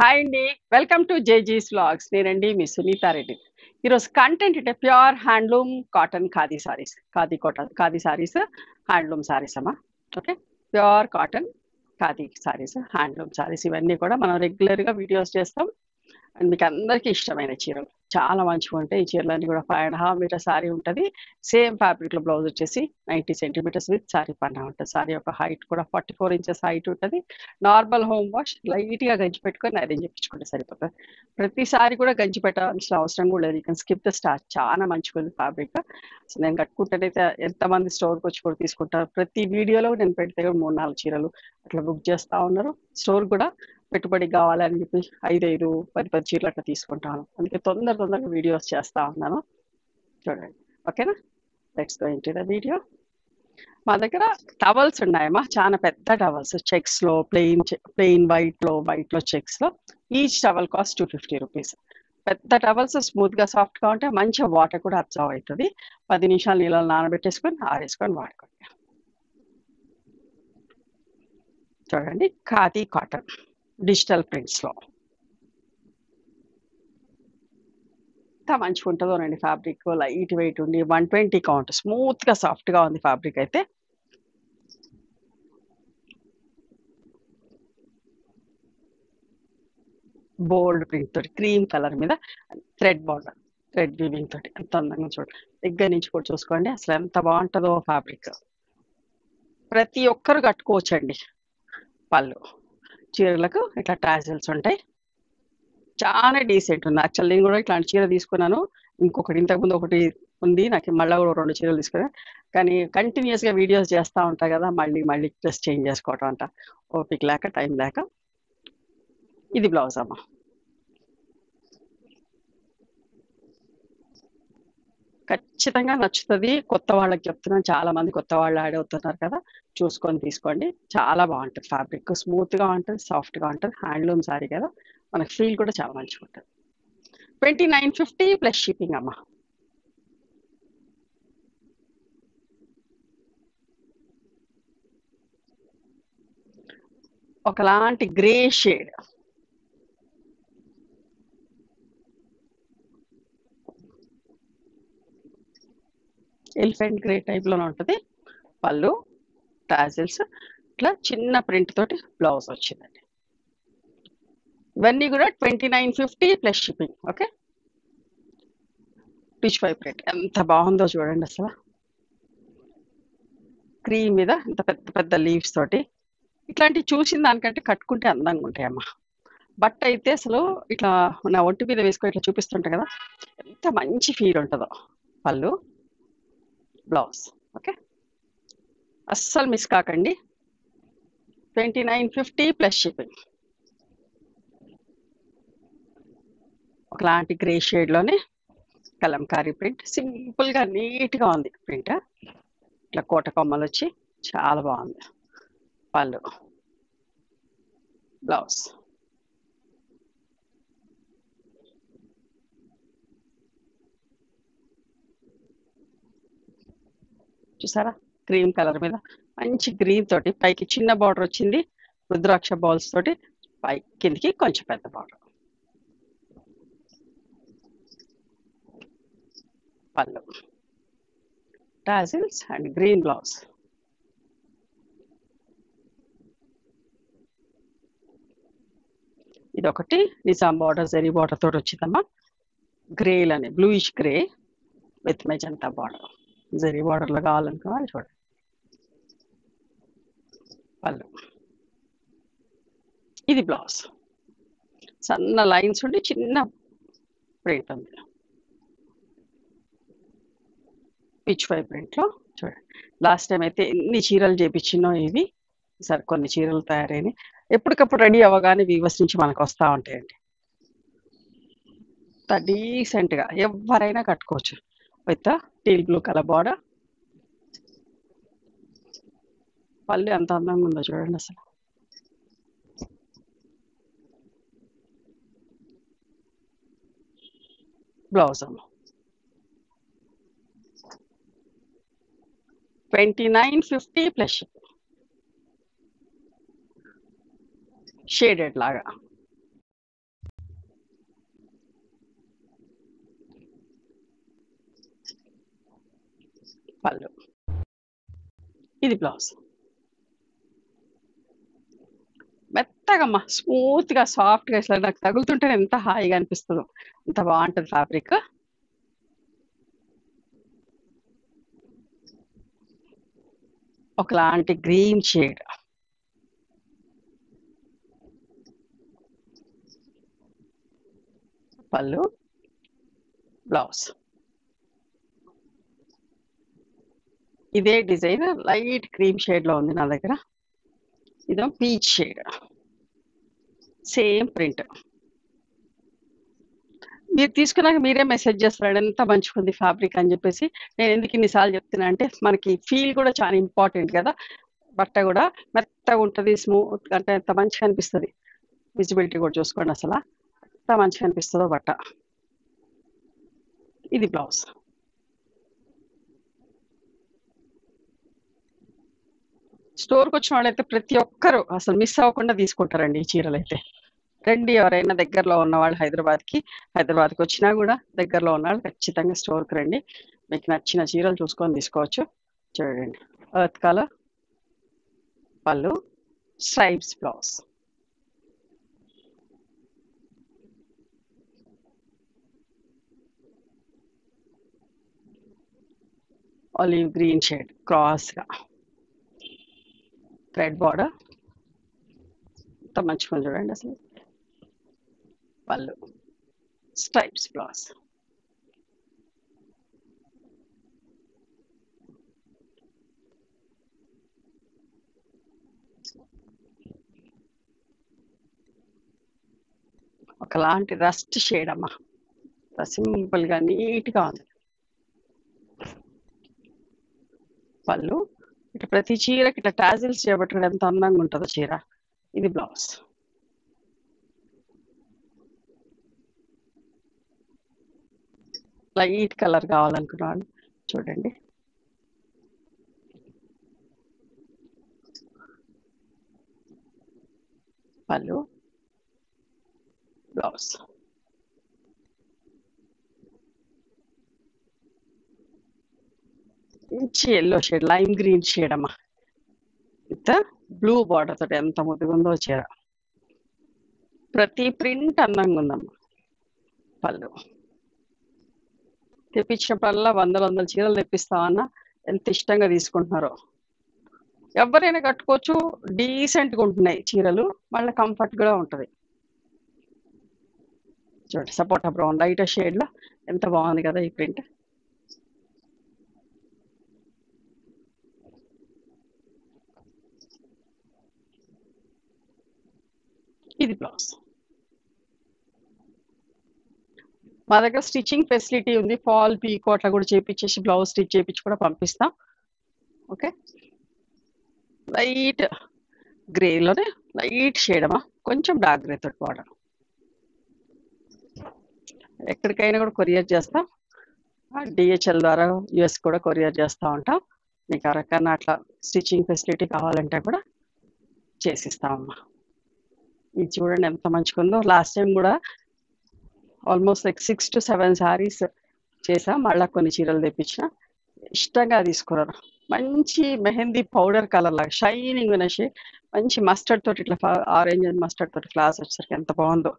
Hi అండి. Welcome to జేజీస్ vlogs. నేనండి మీ సునీతారెడ్డి. ఈరోజు కంటెంట్ అంటే pure handloom cotton khadi saris. Khadi saris, handloom saris అమ్మా. Okay. Pure cotton khadi saris, handloom saris ఇవన్నీ కూడా మనం రెగ్యులర్‌గా వీడియోస్ చేస్తాం. అండ్ మీకు అందరికీ ఇష్టమైన చీరలు. చాలా మంచిగా ఉంటాయి. ఈ చీరలన్నీ కూడా 5½ మీటర్ సారీ ఉంటది. సేమ్ ఫ్యాబ్రిక్‌లో బ్లౌజ్ వచ్చేసి 90 సెంటీమీటర్స్ విత్ సారీ పన్నా ఉంటది. సారీ యొక్క హైట్ కూడా 44 ఇంచెస్ హైట్ ఉంటది. నార్మల్ హోమ్ వాష్ లైట్‌గా గంజి పెట్టుకొని ఐరన్ చేపించుకుంటే సరిపోతది. ప్రతిసారి కూడా గంజి పెట్టాల్సిన అవసరం కూడా లేదు. You can skip the starch. చాలా మంచిగుంది ఫ్యాబ్రిక్. అసలు నేను కట్టుకుంటేనైతే ఎంతమంది స్టోర్‌కొచ్చి కూడా తీసుకుంటారు. ప్రతి వీడియోలో నేను పెడితే 3, 4 చీరలు అట్లా బుక్ చేస్తా ఉన్నారు. స్టోర్ కూడా పెట్టుబడికి కావాలని చెప్పి 5 10 చీరలు అట్లా తీసుకుంటాను. అందుకే తొందరగా వీడియోస్ చేస్తా ఉన్నాను. చూడండి. ఓకేనా? Let's go into the video. మా దగ్గర టవల్స్ ఉన్నాయమ్మా. చాలా పెద్ద టవల్స్ చెక్స్‌లో ప్లెయిన్ వైట్‌లో చెక్స్‌లో ఈచ్ టవల్ కాస్ట్ 250 రూపీస్. పెద్ద టవల్స్ స్మూత్‌గా సాఫ్ట్‌గా ఉంటాయి. మంచిగా వాటర్ కూడా అబ్జర్వ్ అవుతది. 10 నిమిషాలు నీళ్ళలో నానబెట్టేసుకొని ఆరేసుకొని వాడుకోండి. చూడండి ఖాదీ కాటన్ డిజిటల్ ప్రింట్స్‌లో. ఎంత మంచిగా ఉంటుందోనండి ఫ్యాబ్రిక్. లైట్ వెయిట్ ఉండి 120 కౌంట్ స్మూత్‌గా సాఫ్ట్‌గా ఉంది ఫ్యాబ్రిక్ అయితే. బోల్డ్ ప్రింట్ తోటి క్రీమ్ కలర్ మీద థ్రెడ్ బార్డర్, థ్రెడ్ వీవింగ్ తోటి ఎంత అందంగా చూడండి. దగ్గర నుంచి కూడా చూసుకోండి అసలు ఎంత బాగుంటుందో ఫ్యాబ్రిక్. ప్రతి ఒక్కరు కట్టుకోవచ్చండి. పళ్ళు చీరలకు ఇట్లా టాజిల్స్ ఉంటాయి. చాలా డీసెంట్ ఉంది. యాక్చువల్ నేను కూడా ఇట్లాంటి చీర తీసుకున్నాను. ఇంకొకటి ఇంతకుముందు ఒకటి ఉంది. నాకు మళ్ళా కూడా 2 చీరలు తీసుకున్నా. కానీ కంటిన్యూయస్‌గా వీడియోస్ చేస్తా ఉంటా కదా! మళ్ళీ డ్రెస్ చేంజ్ చేసుకోవటం అంట. ఓపిక లేక, టైం లేక. ఇది బ్లౌజ్ అమ్మ. ఖచ్చితంగా నచ్చుతది. కొత్త వాళ్ళకి చెప్తున్నాను. చాలా మంది కొత్త వాళ్ళు యాడ్ అవుతున్నారు కదా! చూసుకొని తీసుకోండి. చాలా బావుంటది ఫ్యాబ్రిక్. స్మూత్‌గా ఉంటది. సాఫ్ట్‌గా ఉంటది. హ్యాండ్లూమ్ సారీ కదా! మనకి ఫీల్ కూడా చాలా మంచిగుంటది. 2950 ప్లస్ షిప్పింగ్ అమ్మ. ఒకలాంటి గ్రే షేడ్. ఎలిఫెంట్ గ్రే టైప్‌లోనే ఉంటది. పళ్ళు, టాజిల్స్ ఇట్లా చిన్న ప్రింట్ తోటి బ్లౌజ్ వచ్చిందండి. ఇవన్నీ కూడా 2950 ప్లస్ షిప్పింగ్. ఓకే. టిష్ పై ప్రింట్ ఎంత బాగుందో చూడండి అసలు. క్రీమ్ మీద ఇంత పెద్ద లీవ్స్ తోటి ఇట్లాంటివి చూసిన దానికంటే కట్టుకుంటే అందంగా ఉంటాయమ్మా. బట్ట అయితే అసలు ఇట్లా నా ఒంటి మీద వేసుకొని ఇట్లా చూపిస్తుంటా కదా! ఎంత మంచి ఫీల్ ఉంటదో. పళ్ళు, బ్లౌజ్. ఓకే. అస్సలు మిస్ కాకండి. 2950 ప్లస్ షిప్పింగ్. ఒకలాంటి గ్రే షేడ్‌లోనే కలంకారీ ప్రింట్. సింపుల్‌గా నీట్‌గా ఉంది ప్రింట్. ఇట్లా కోట కొమ్మలొచ్చి చాలా బాగుంది. పళ్ళు, బ్లౌజ్. చూసారా? క్రీమ్ కలర్ మీద మంచి గ్రీన్ తోటి పైకి చిన్న బార్డర్ వచ్చింది. రుద్రాక్ష బాల్స్ తోటి పై కిందికి కొంచెం పెద్ద బార్డర్. పళ్ళు, టాజిల్స్ అండ్ గ్రీన్ బ్లౌజ్. ఇదొకటి నిజాం బార్డర్, జరీ బార్డర్ తోటి వచ్చిందమ్మా. గ్రేలని bluish grey with magenta border. Zari బార్డర్లో కావాలనుకున్నా చూడండి. పళ్ళు. ఇది బ్లౌజ్. సన్న లైన్స్ ఉండి చిన్న ప్రింట్ ఉంది. పిచ్ పై ప్రింట్‌లో చూడండి. లాస్ట్ టైమ్ అయితే ఎన్ని చీరలు చేపించినో ఇవి. ఈసారి కొన్ని చీరలు తయారైనయి. ఎప్పటికప్పుడు రెడీ అవ్వగానే వీవర్స్ నుంచి మనకొస్తా ఉంటాయండి. ఇంత డీసెంట్‌గా ఎవ్వరైనా కట్టుకోవచ్చు. With teal blue colour border. పళ్ళు ఎంత అందంగా ఉందో చూడండి అసలు. బ్లౌజ్ అమ్మ. 2950 ప్లస్ షేడెడ్ లాగా. పళ్ళు. ఇది బ్లౌజ్. మెత్తగమ్మా, స్మూత్గా, సాఫ్ట్గా, ఇట్లా నాకు తగులుతుంటే ఎంత హాయిగా అనిపిస్తుందో, అంత బాగుంటుంది ఫ్యాబ్రిక్. ఒకలాంటి గ్రీన్ షేడ్. పళ్ళు, బ్లౌజ్. ఇదే డిజైన్ లైట్ క్రీమ్ షేడ్ లో ఉంది నా దగ్గర. ఇదో పీచ్ షేడ్, సేమ్ ప్రింట్. మీరు తీసుకున్నాక మీరే మెసేజ్ చేస్తారు ఎంత మంచిగా ఉంది ఫ్యాబ్రిక్ అని చెప్పేసి. నేను ఎందుకు ఇన్నిసార్లు చెప్తున్నా అంటే మనకి ఫీల్ కూడా చాలా ఇంపార్టెంట్ కదా. బట్ట కూడా మెత్తగా ఉంటుంది, స్మూత్, అంటే ఎంత మంచిగా అనిపిస్తుంది. విజిబిలిటీ కూడా చూసుకోండి అసలు ఎంత మంచిగా అనిపిస్తుందో బట్ట. ఇది బ్లౌజ్. స్టోర్కి వచ్చిన వాళ్ళైతే ప్రతి ఒక్కరు అసలు మిస్ అవ్వకుండా తీసుకుంటారండి ఈ చీరలు అయితే. రండి, ఎవరైనా దగ్గరలో ఉన్నవాళ్ళు హైదరాబాద్కి వచ్చినా కూడా దగ్గరలో ఉన్నవాళ్ళు ఖచ్చితంగా స్టోర్కి రండి. మీకు నచ్చిన చీరలు చూసుకొని తీసుకోవచ్చు. చూడండి, ఎర్త్ కలర్ పళ్ళు, stripes blouse. Olive green shade క్రాస్గా, థ్రెడ్ బార్డర్, ఎంత మంచిగా చూడండి అసలు. పళ్ళు, స్ట్రైప్స్ బ్లౌజ్. ఒకలాంటి రస్ట్ షేడ్ అమ్మా, సింపుల్గా నీట్గా ఉంది. పళ్ళు, ఇట్లా ప్రతి చీరకి ఇట్లా టాజిల్స్ చేయబట్టుకుని ఎంత అందంగా ఉంటుందో చీర. ఇది బ్లౌజ్. లైట్ కలర్ కావాలనుకున్నాను చూడండి. పళ్ళు, బ్లౌజ్. మంచి yellow shade, lime green shade అమ్మా. ఇంత బ్లూ బార్డర్ తోటి ఎంత ముద్దుగుందో చీర. ప్రతి ప్రింట్ అందంగా ఉందమ్మా. పళ్ళు, తెప్పించినప్పుడల్లా వందల చీరలు తెప్పిస్తామన్నా ఎంత ఇష్టంగా తీసుకుంటున్నారో. ఎవరైనా కట్టుకోవచ్చు, డీసెంట్గా ఉంటున్నాయి చీరలు, మళ్ళీ కంఫర్ట్ కూడా ఉంటుంది. చూడండి, సపోటా బ్రౌన్ లైట్ షేడ్లో ఎంత బాగుంది కదా ఈ ప్రింట్. ఇది బ్లౌజ్. మా దగ్గర స్టిచ్చింగ్ ఫెసిలిటీ ఉంది. ఫాల్ పీకో అట్లా కూడా చేపించేసి బ్లౌజ్ స్టిచ్ చేపించి కూడా పంపిస్తాం. ఓకే, లైట్ గ్రేలోనే లైట్ షేడ్ అమ్మా, కొంచెం డార్క్ గ్రే తోటి బార్డర్. ఎక్కడికైనా కూడా కొరియర్ చేస్తాం. డిహెచ్ఎల్ ద్వారా యుఎస్ కూడా కొరియర్ చేస్తూ ఉంటాం. మీకు ఎవరికైనా అట్లా స్టిచ్చింగ్ ఫెసిలిటీ కావాలంటే కూడా చేసిస్తామమ్మా. ఇది చూడండి ఎంత మంచిగా ఉందో. లాస్ట్ టైం కూడా ఆల్మోస్ట్ లైక్ 6 to 7 శారీస్ చేసా, మళ్ళీ కొన్ని చీరలు తెప్పించిన, ఇష్టంగా తీసుకున్నారు. మంచి మెహందీ పౌడర్ కలర్ లాగా షైనింగ్ ఉన్న షేడ్, మంచి మస్టర్డ్ తోటి ఇట్లా ఆరెంజ్ అండ్ మస్టర్డ్ తోటి ఫ్లాస్ వచ్చేసరికి ఎంత బాగుందో.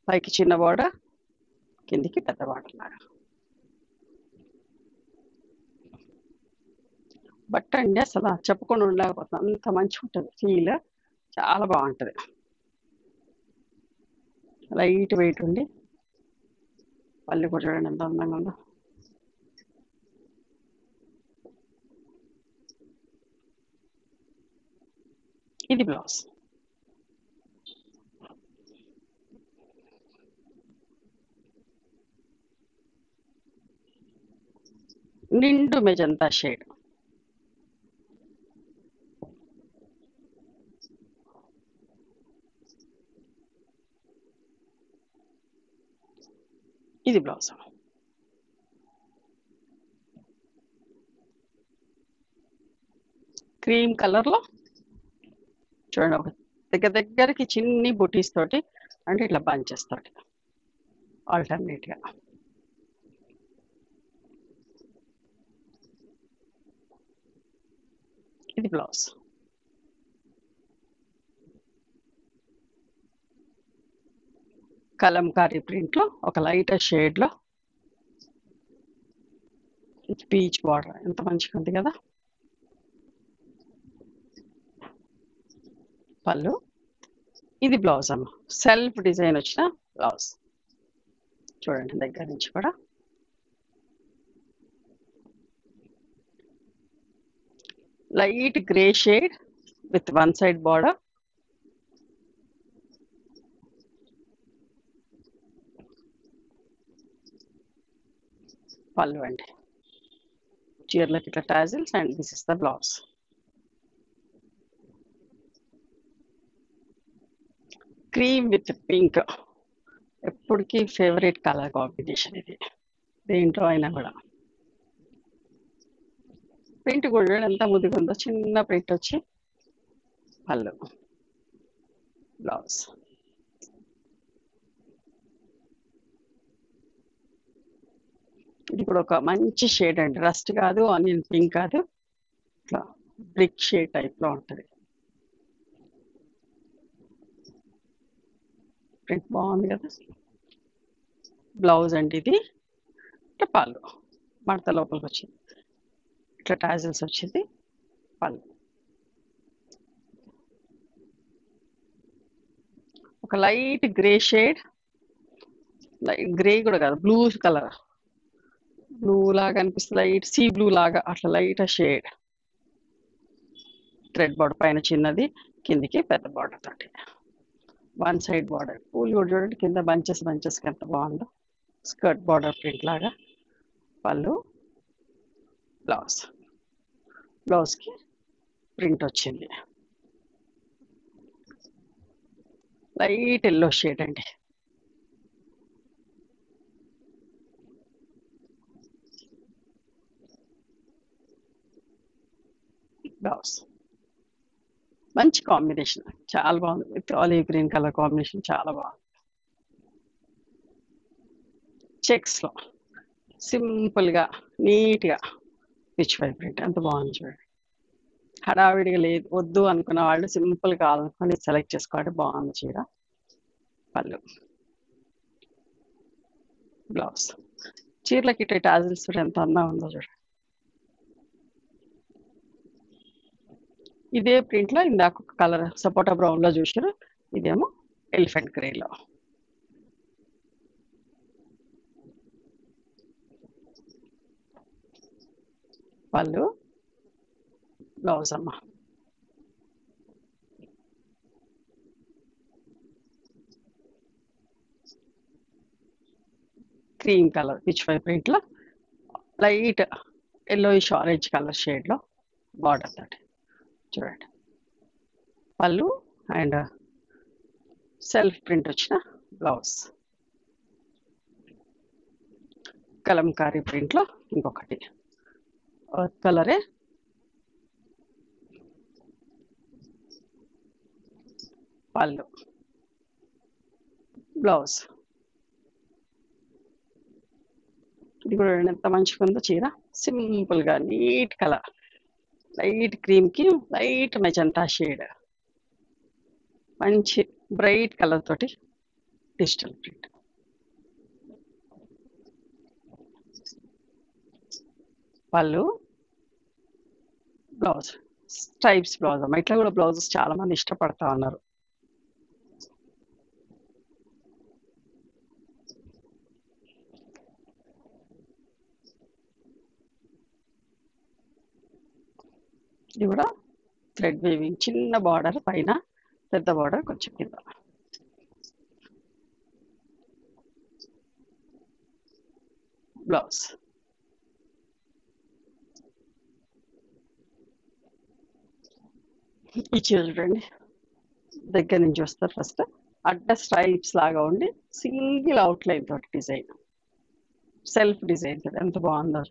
పైకి చిన్న బార్డర్, కిందికి పెద్ద బార్డర్ లాగా. బట్ అండి అసలు చెప్పకుండా ఉండలేకపోతుంది, అంత మంచిగా ఉంటుంది ఫీల్, చాలా బాగుంటుంది. లైట్ వెయిట్ ఉండి పళ్ళు కూడా చూడండి ఎంత అందంగా ఉందో. ఇది బ్లౌజ్. నిండు మెజంతా షేడ్. ఇది బ్లౌజ్. క్రీమ్ కలర్లో చూడండి, ఒక దగ్గరికి చిన్ని బుటీస్ తోటి, అంటే ఇట్లా బంచెస్ తోటి ఆల్టర్నేట్గా. ఇది బ్లౌజ్. కలంకారీ ప్రింట్లో ఒక లైట్ షేడ్లో పీచ్ బార్డర్ ఎంత మంచిగా ఉంది కదా. పళ్ళు. ఇది బ్లౌజ్ అమ్మ, సెల్ఫ్ డిజైన్ వచ్చిన బ్లౌజ్. చూడండి దగ్గర నుంచి కూడా. Light grey shade with one side border. పళ్ళు అండి. చీరలకి ఇట్లా tassels and this is the blouse. Cream with pink ఎప్పటికీ ఫేవరెట్ కలర్ కాంబినేషన్ ఇది, దేంట్లో అయినా కూడా. ప్రింట్ కూడా ఎంత ముద్దుగా ఉందో, చిన్న ప్రింట్ వచ్చి పళ్ళు, బ్లౌజ్. ఇది కూడా ఒక మంచి షేడ్ అండి, రస్ట్ కాదు, ఆనియన్ పింక్ కాదు, ఇట్లా బ్రిక్ షేడ్ టైప్లో ఉంటుంది. ప్రింట్ బాగుంది కదా. బ్లౌజ్ అండి ఇది. ఇట్లా పళ్ళు మడత లోపలికి వచ్చింది, ఇట్లా టాజిల్స్ వచ్చింది పళ్ళు. ఒక light grey shade, light grey కూడా కాదు, బ్లూ కలర్, బ్లూ లాగా అనిపిస్తుంది, లైట్ సీ బ్లూ లాగా అట్లా లైట్ షేడ్. థ్రెడ్ బార్డర్ పైన చిన్నది, కిందికి పెద్ద బార్డర్ తోటి వన్ సైడ్ బార్డర్. పూలు కూడా చూడండి కింద బంచెస్ బంచెస్కి ఎంత బాగుందో, స్కర్ట్ బార్డర్ ప్రింట్ లాగా. పళ్ళు, బ్లౌజ్. బ్లౌజ్కి ప్రింట్ వచ్చింది, లైట్ ఎల్లో షేడ్ అండి. బ్లౌజ్ మంచి కాంబినేషన్, చాలా బాగుంది, with olive green colour combination చాలా బాగుంది. చెక్స్లో సింపుల్గా నీట్గా పిచ్ పై ప్రింట్ ఎంత బాగుంది చూడండి. హడావిడిగా లేదు, వద్దు అనుకున్న వాళ్ళు సింపుల్ కావాలనుకుని సెలెక్ట్ చేసుకోవాలి, బాగుంది చీర. పళ్ళు, బ్లౌజ్. చీరలకి ఇట్లా టాజిల్స్ ఎంత అందంగా ఉందో చూడండి. ఇదే ప్రింట్లో ఇందాక ఒక కలర్ సపోటా బ్రౌన్లో చూసారు, ఇదేమో ఎలిఫెంట్ గ్రేలో. పళ్ళు, బ్లౌజ్ అమ్మ. క్రీమ్ కలర్ పిచ్ పై ప్రింట్లో లైట్ ఎల్లోయిష్ ఆరెంజ్ కలర్ షేడ్లో బార్డర్ తోటి చూడండి. పళ్ళు అండ్ సెల్ఫ్ ప్రింట్ వచ్చిన బ్లౌజ్. కలంకారీ ప్రింట్లో ఇంకొకటి కలరే. పళ్ళు, బ్లౌజ్. ఇది కూడా ఎంత మంచిగా ఉందో చీర, సింపుల్గా నీట్ కలర్, లైట్ క్రీమ్కి లైట్ మెజంతా షేడ్, మంచి బ్రైట్ కలర్ తోటి డిజిటల్ ప్రింట్. పళ్ళు, బ్లౌజ్ స్ట్రైప్స్ బ్లౌజ్ అమ్మ. ఇట్లా కూడా బ్లౌజెస్ చాలా మంది ఇష్టపడతా ఉన్నారు. ఇది కూడా థ్రెడ్ వీవింగ్, చిన్న బార్డర్ పైన, పెద్ద బార్డర్ కొంచెం కింద. బ్లౌజ్. ఈ చీర చూడండి దగ్గర నుంచి వస్తారు. ఫస్ట్ అడ్డ స్ట్రైప్స్ లాగా ఉండి సింగిల్ అవుట్లైన్ తోటి డిజైన్, సెల్ఫ్ డిజైన్ తోటి ఎంత బాగుందో.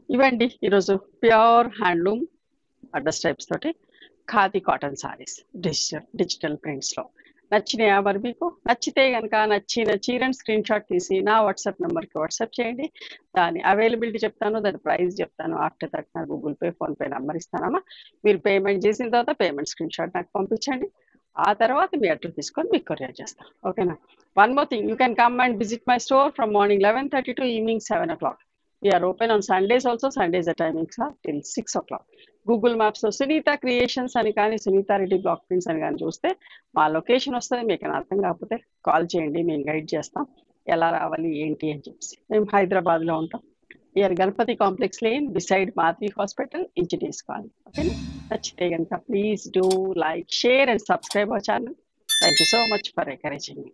ఇవండి ఈరోజు ప్యూర్ హ్యాండ్లూమ్ అడ్డ స్ట్రైప్స్ తోటి ఖాదీ కాటన్ సారీస్ డిజిటల్ ప్రింట్స్లో. నచ్చినాయా మరి మీకు? నచ్చితే గనక నచ్చిన చీరని స్క్రీన్ షాట్ తీసి నా వాట్సాప్ నెంబర్కి వాట్సాప్ చేయండి. దాని అవైలబిలిటీ చెప్తాను, దాని ప్రైస్ చెప్తాను. ఆఫ్టర్ దట్ నా గూగుల్ పే, ఫోన్పే నెంబర్ ఇస్తానమ్మా. మీరు పేమెంట్ చేసిన తర్వాత పేమెంట్ స్క్రీన్ షాట్ నాకు పంపించండి. ఆ తర్వాత మీ అడ్రస్ తీసుకొని మీకు కొరియర్ చేస్తాను. ఓకేనా? One more thing, you can come and visit my store from morning 11:30 to evening 7 o'clock. We are open on Sundays also. Sundays the timings are till 6 o'clock. Google మ్యాప్స్లో Sunitha creations అని కానీ Sunitha Reddy block prints అని కానీ చూస్తే మా location వస్తుంది. మీకు అర్థం కాకపోతే కాల్ చేయండి, మేము గైడ్ చేస్తాం ఎలా రావాలి ఏంటి అని చెప్పి. మేము హైదరాబాద్లో ఉంటాం. Near Ganapati complex lane beside Madhavi hospital, engineers colony. ఓకేనా? నచ్చితే కనుక please do like, share and subscribe our channel. Thank you so much for encouraging me.